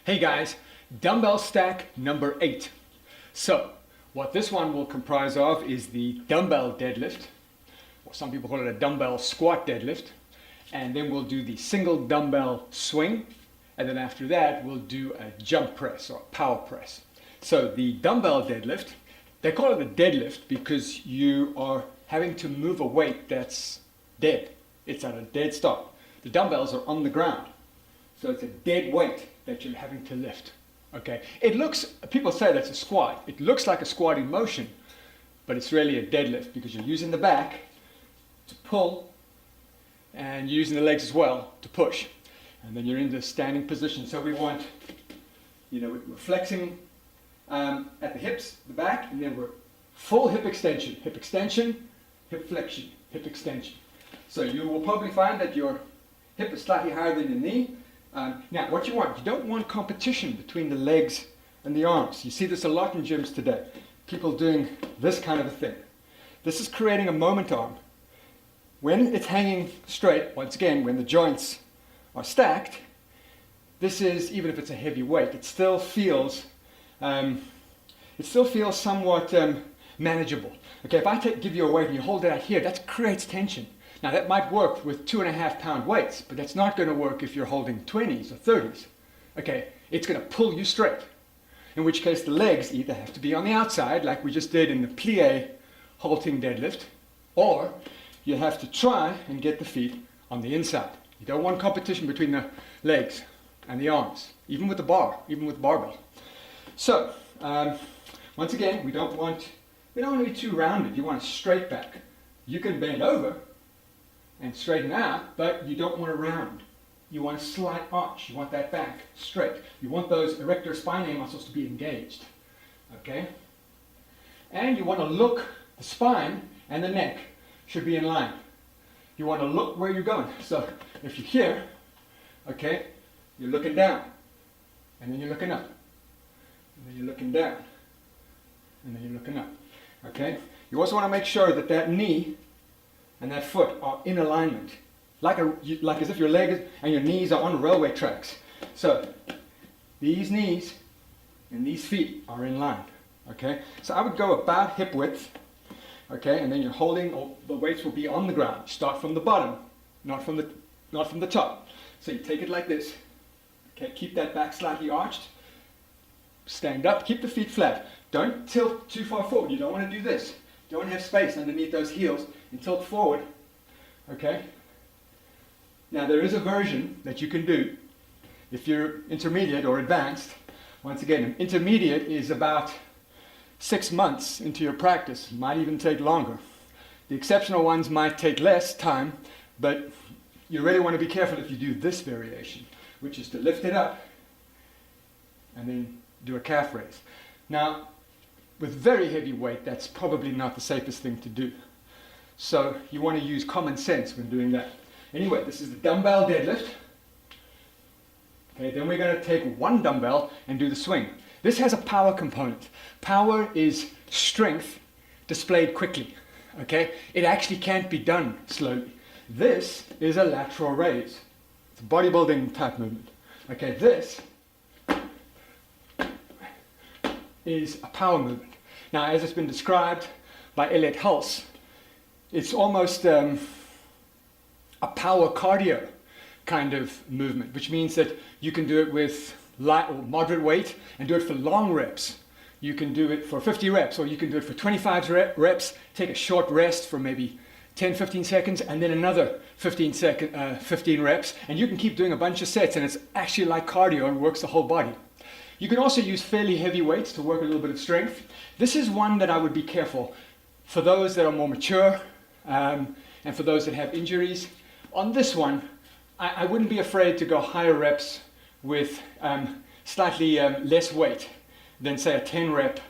Hey guys, dumbbell stack number 8. So, what this one will comprise of is the dumbbell deadlift, or some people call it a dumbbell squat deadlift, and then we'll do the single dumbbell swing, and then after that we'll do a jump press or power press. So the dumbbell deadlift, they call it a deadlift because you are having to move a weight that's dead. It's at a dead stop. The dumbbells are on the ground. So it's a dead weight that you're having to lift. Okay, it looks, people say that's a squat. It looks like a squatting motion, but it's really a deadlift because you're using the back to pull and using the legs as well to push. And then you're in the standing position. So we want, we're flexing at the hips, the back, and then we're full hip extension, hip flexion, hip extension. So you will probably find that your hip is slightly higher than your knee. Now, what you don't want competition between the legs and the arms. You see this a lot in gyms today. People doing this kind of a thing. This is creating a moment arm. When it's hanging straight, once again, when the joints are stacked, this is, even if it's a heavy weight, it still feels somewhat manageable. Okay, if I give you a weight and you hold it out here, that creates tension. Now that might work with 2.5 pound weights, but that's not going to work if you're holding 20s or 30s. Okay, it's going to pull you straight. In which case the legs either have to be on the outside, like we just did in the plie halting deadlift, or you have to try and get the feet on the inside. You don't want competition between the legs and the arms, even with the bar, even with barbell. So, once again, we don't want to be too rounded. You want a straight back. You can bend over and straighten out, but you don't want to round. You want a slight arch. You want that back straight. You want those erector spinae muscles to be engaged. Okay? And you want to look, the spine and the neck should be in line. You want to look where you're going. So if you're here, okay, you're looking down, and then you're looking up, and then you're looking down, and then you're looking up. Okay? You also want to make sure that that knee and that foot are in alignment, like as if your legs and your knees are on railway tracks. So these knees and these feet are in line. Okay, so I would go about hip width. Okay, and then you're holding, or the weights will be on the ground. Start from the bottom, not from the top. So you take it like this. Okay, keep that back slightly arched. Stand up, keep the feet flat. Don't tilt too far forward. You don't want to do this. You don't have space underneath those heels and tilt forward. Okay? Now there is a version that you can do if you're intermediate or advanced. Once again, intermediate is about 6 months into your practice. Might even take longer. The exceptional ones might take less time, but you really want to be careful if you do this variation, which is to lift it up and then do a calf raise. Now, with very heavy weight, that's probably not the safest thing to do. So you want to use common sense when doing that. Anyway, this is the dumbbell deadlift. Okay, then we're going to take one dumbbell and do the swing. This has a power component. Power is strength displayed quickly. Okay, it actually can't be done slowly. This is a lateral raise. It's a bodybuilding type movement. Okay, this is a power movement. Now, as it's been described by Elliot Hulse, it's almost a power cardio kind of movement, which means that you can do it with light or moderate weight and do it for long reps. You can do it for 50 reps, or you can do it for 25 reps, take a short rest for maybe 10-15 seconds, and then another 15 reps, and you can keep doing a bunch of sets, and it's actually like cardio and works the whole body. You can also use fairly heavy weights to work a little bit of strength. This is one that I would be careful for those that are more mature and for those that have injuries. On this one, I wouldn't be afraid to go higher reps with slightly less weight than, say, a 10 rep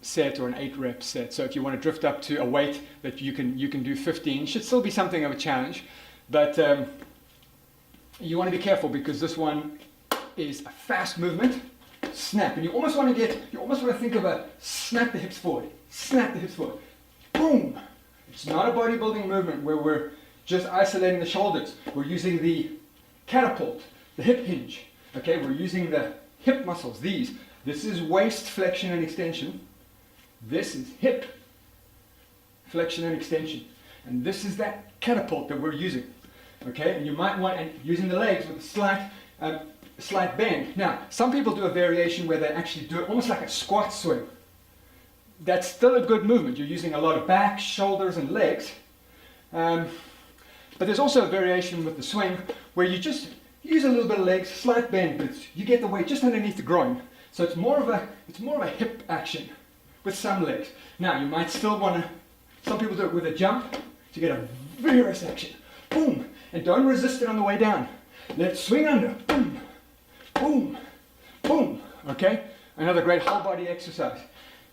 set or an 8 rep set. So if you want to drift up to a weight that you can do 15, should still be something of a challenge, but you want to be careful because this one is a fast movement, snap, and you almost want to think of a snap the hips forward, boom. It's not a bodybuilding movement where we're just isolating the shoulders. We're using the catapult, the hip hinge, Okay, we're using the hip muscles, these. This is waist flexion and extension. This is hip flexion and extension. And this is that catapult that we're using. Okay, and you might want, and using the legs with a slight bend. Now, some people do a variation where they actually do it almost like a squat swing. That's still a good movement. You're using a lot of back, shoulders, and legs. But there's also a variation with the swing where you just use a little bit of legs, slight bend, but you get the weight just underneath the groin. So it's more of a hip action with some legs. Now, you might still want to, some people do it with a jump to get a vigorous action. Boom! And don't resist it on the way down. Let's swing under. Boom! Boom! Boom! Okay? Another great whole body exercise.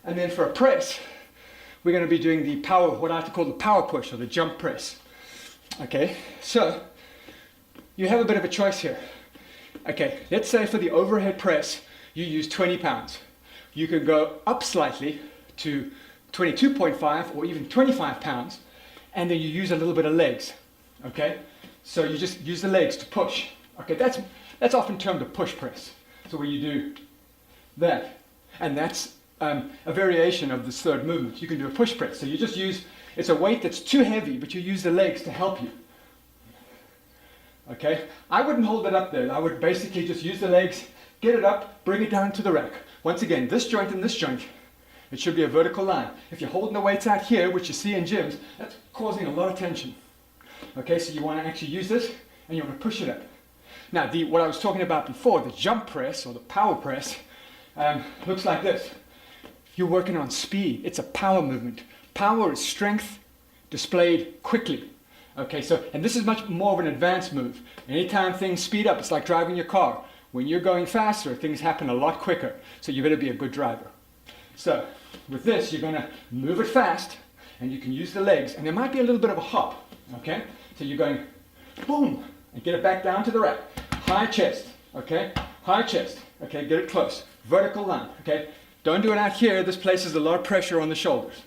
And then for a press, we're going to be doing the power, what I like to call the power push or the jump press. Okay? So, you have a bit of a choice here. Okay, let's say for the overhead press, you use 20 pounds. You can go up slightly to 22.5 or even 25 pounds, and then you use a little bit of legs. Okay? So you just use the legs to push. Okay, that's often termed a push press. So where you do that, and that's a variation of this third movement. You can do a push press. So you just use, it's a weight that's too heavy, but you use the legs to help you. Okay, I wouldn't hold it up there. I would basically just use the legs, get it up, bring it down to the rack. Once again, this joint and this joint, it should be a vertical line. If you're holding the weights out here, which you see in gyms, that's causing a lot of tension. Okay, so you want to actually use this and you want to push it up. Now, what I was talking about before, the jump press or the power press, looks like this. You're working on speed. It's a power movement. Power is strength displayed quickly. Okay, so, and this is much more of an advanced move. Anytime things speed up, it's like driving your car. When you're going faster, things happen a lot quicker. So you better be a good driver. So, with this, you're going to move it fast, and you can use the legs, and there might be a little bit of a hop. Okay, so you're going boom, and get it back down to the rack. High chest, okay, high chest, okay, get it close. Vertical line, okay. Don't do it out here. This places a lot of pressure on the shoulders.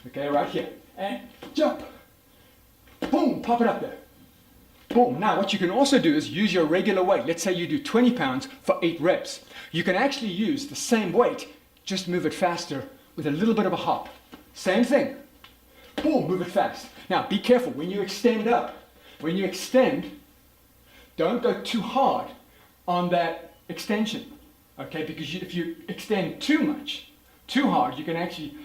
Okay, right here. And jump. Boom, pop it up there. Boom. Now, what you can also do is use your regular weight. Let's say you do 20 pounds for 8 reps. You can actually use the same weight, just move it faster with a little bit of a hop. Same thing. Boom, move it fast. Now, be careful. When you extend up, when you extend, don't go too hard on that extension. Okay, because if you extend too much, too hard, you can actually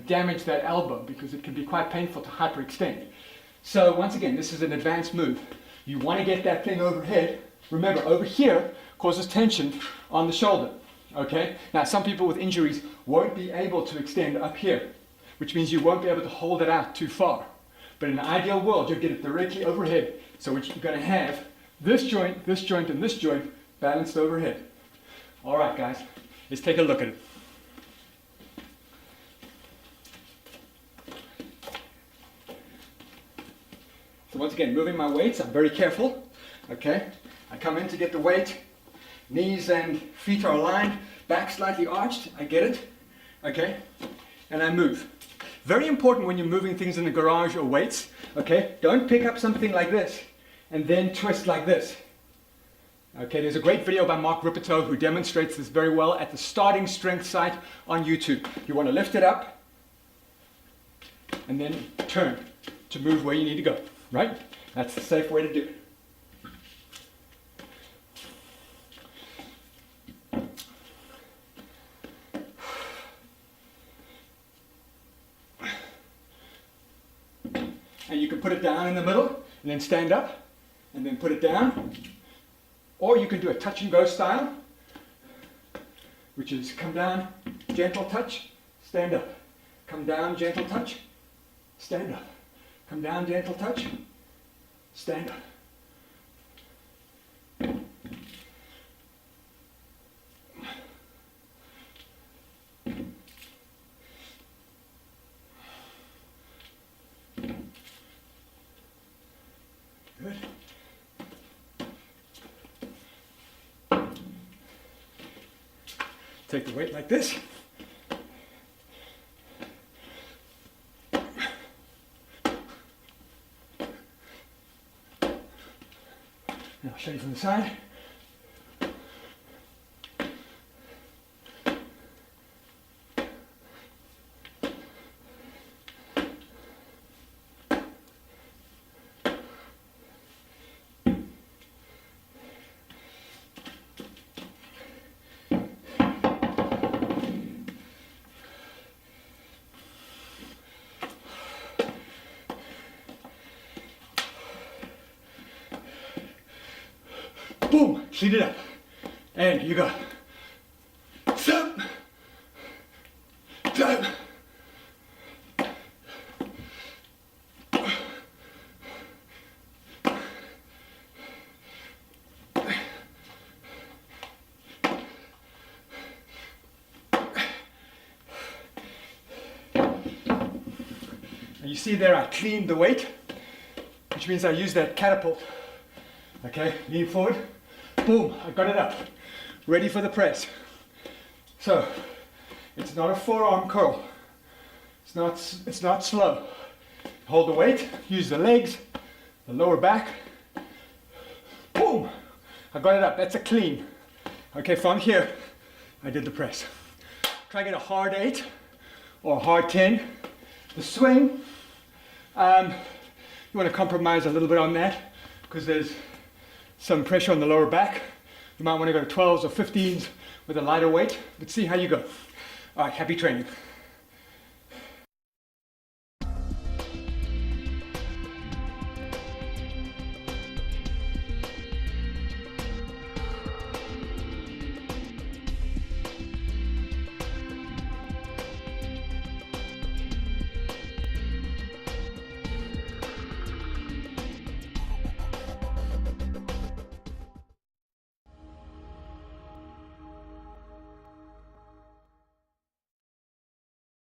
damage that elbow because it can be quite painful to hyperextend. So once again, this is an advanced move. You want to get that thing overhead. Remember, over here causes tension on the shoulder. Okay? Now, some people with injuries won't be able to extend up here, which means you won't be able to hold it out too far. But in an ideal world, you'll get it directly overhead. So what you're going to have, this joint, and this joint balanced overhead. All right, guys, let's take a look at it. So once again, moving my weights, I'm very careful. Okay, I come in to get the weight. Knees and feet are aligned, back slightly arched, I get it. Okay, and I move. Very important when you're moving things in the garage or weights. Okay, don't pick up something like this and then twist like this. Okay, there's a great video by Mark Rippeteau who demonstrates this very well at the Starting Strength site on YouTube. You want to lift it up and then turn to move where you need to go, right? That's the safe way to do it. And you can put it down in the middle and then stand up and then put it down. Or you can do a touch and go style, which is come down, gentle touch, stand up. Come down, gentle touch, stand up. Come down, gentle touch, stand up. Good. Take the weight like this. Now I'll show you from the side. Speed it up. And you go. Stop. Stop. You see there I cleaned the weight, which means I use that catapult. Okay, lean forward, boom, I got it up, ready for the press. So, it's not a forearm curl, it's not slow. Hold the weight, use the legs, the lower back, boom, I got it up, that's a clean. Okay, from here, I did the press. Try to get a hard 8 or a hard 10. The swing, you want to compromise a little bit on that because there's some pressure on the lower back. You might want to go to 12s or 15s with a lighter weight, but see how you go. All right, happy training.